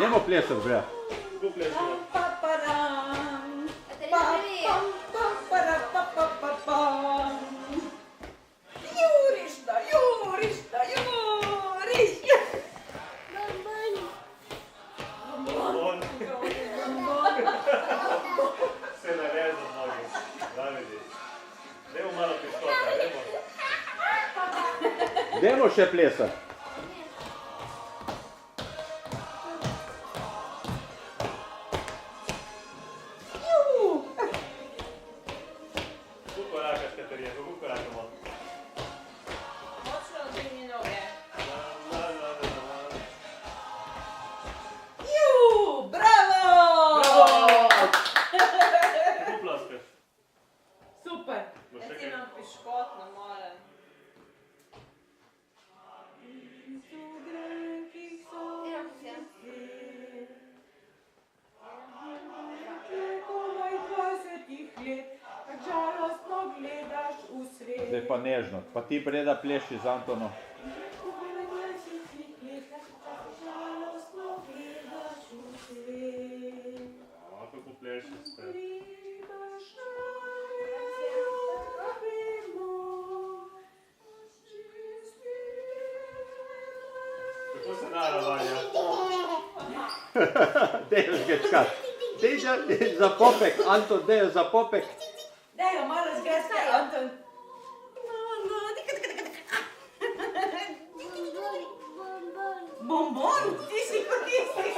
Dajmo plesati, bre. Kako plesamo? Jurišta, jurišta, juriš. Bombon. Se nareza nogi. Da vidiš. Dajmo malo piškota, dajmo. Dajmo še plesati. Kako korakaš, Katarina? Kako korakamo? Močno dvigni noge. Na. Bravo! Kako ploskaš? Super. Bo še Jaz kaj? imam piškot na morem. Zdaj pa nežno. Pa ti, Breda, pleši z Antonom. Kako plešiš spet? Kako se nara, Vanja? Daj jo žgečkat. Daj za popek, Anton, daj jo za popek. Daj jo malo zgesti, Anton. Bombon? Ti si kot tisti.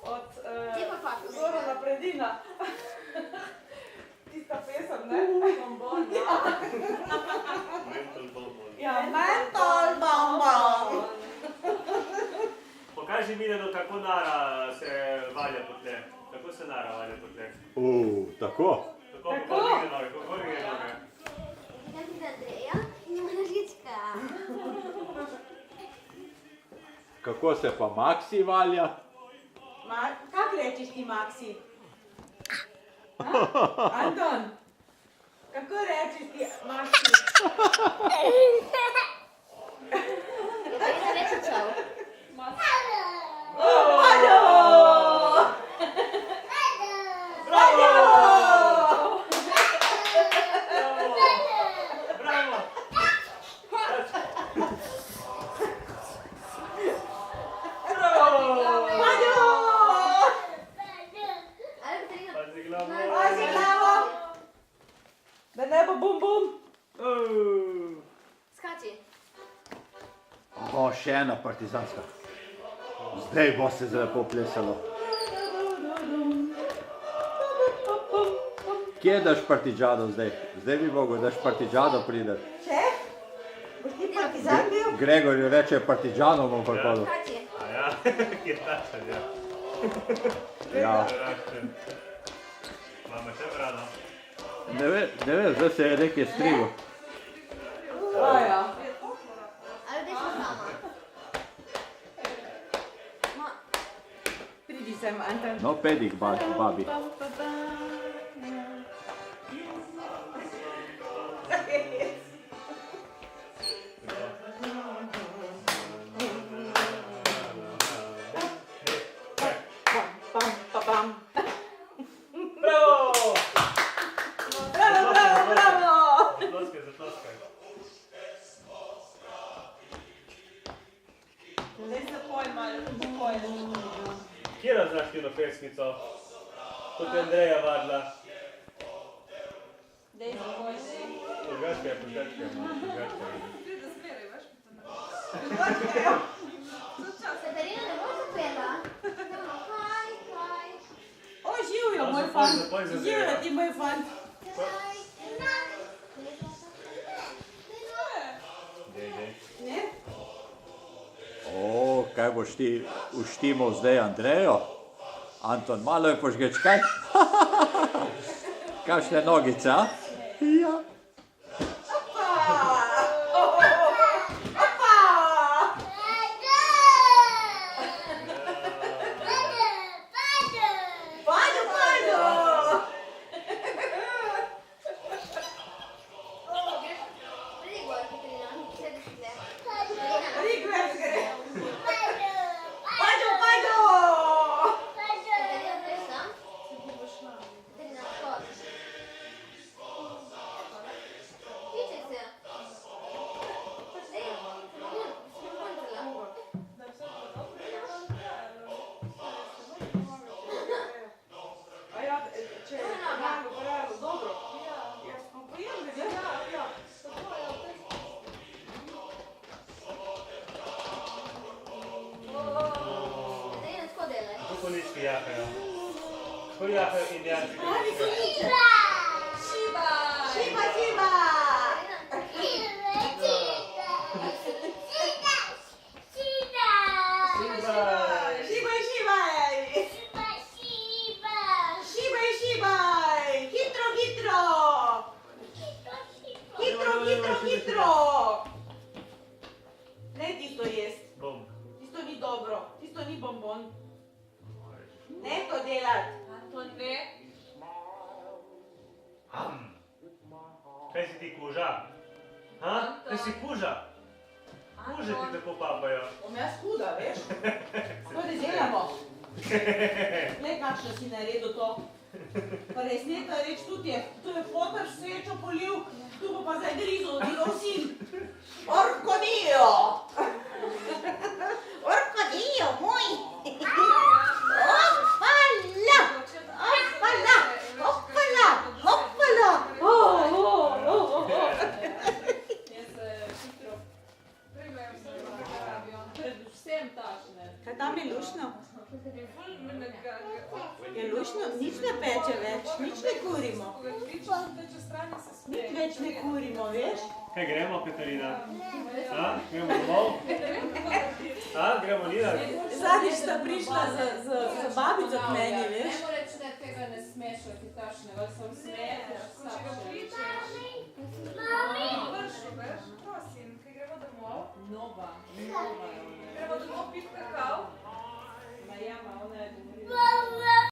Od Zorana Predina. Tista pesem, ne? Bombon, ja. Mental bombon. Ja, mentol bombon. Pokaži Mileno, kako nara se Vanja potle. Kako se nara Vanja potle. Tako. Tako, kako dvigne noge, kako dvigne noge. Kako se pa Maksi valja? Kako rečeš ti, Maksi? Anton, kako rečeš ti, Maksi? Valjo! Valjo! Bravo! Valjo! Pazi glavo. Pazi glavo! Da ne bo bum bum. Skači. Še ena partizanska. Zdaj bo se lepo plesalo. Kje daš partizano zdaj? Zdaj bi mogel, daš partizano pride. Če? Boš ti partizan bil? Gregorju reče partizano bom prihodil. Skači. A ja, kje tačen, ja. Ja. Raščen. Mama te brano. Ne vem, zdaj se je nekaj strigo. Aja. Ali deš na sama? Pridi sem, Anton. No, pedik, babi. Bravo! Bravo, bravo, bravo! Zaploskaj, zaploskaj. Zdaj se poj malo, poj. Kje znaš ti eno pesmico? Kot je Andreja vadila. Dej se poj, dej. Požgačka je, požgačka je. Katarina, ne boš zapela? O, živijo, moj Zapoj, fant. zapoj za Živijo Andreja. ti, moj fant. Dej. Ne? O, kaj boš ti uštimal zdaj Andrejo? Anton, malo je požgečkaj. Kakšne nogice, a? Ja. Padjo, padjo! Pridi gor, Katarina. Sedi si tle. Rigvers gre. konjički jahajo. Ko jahajo indijanci konjički? Šiba! Šiba, šiba! Šibaj, šibaj! Šibaj, šibaj! Hitro, hitro! Hitro, hitro, hitro! Ne tisto jest. Bom. Tisto ni dobro. Tisto ni bonbon. Ne to delati. Anton, ne. Kaj si ti kuža? Ha? Kaj si kuža? Kuže ti tako papajo. Bom jaz huda, veš? To ne delamo. Glej, kakšno si naredil to. Pa res neka reč, tu je fotar svečo polil, tu bo pa zdaj grizel, njegov sin. Orkodijo! Orkodijo, moj! Opala! Opala! Opala! Opala! Hitro primejo se rabijo. Predvsem tašne. Kaj tam je lušno? Je ful mnega. Je lušno? Nič ne peče več, nič ne kurimo. Nič več ne kurimo, veš? Kaj gremo, Katarina? Ha? Gremo domov? Ha? Gremo Nina? Zadnjič sta prišla z babico k meni, veš? Ne more reči, da tega ne smeš, ti tašne, ali sem smeš, slabše. Prosim, kaj gremo domov? Nova. Gremo domov pit kakav? Ma ja, ma ona je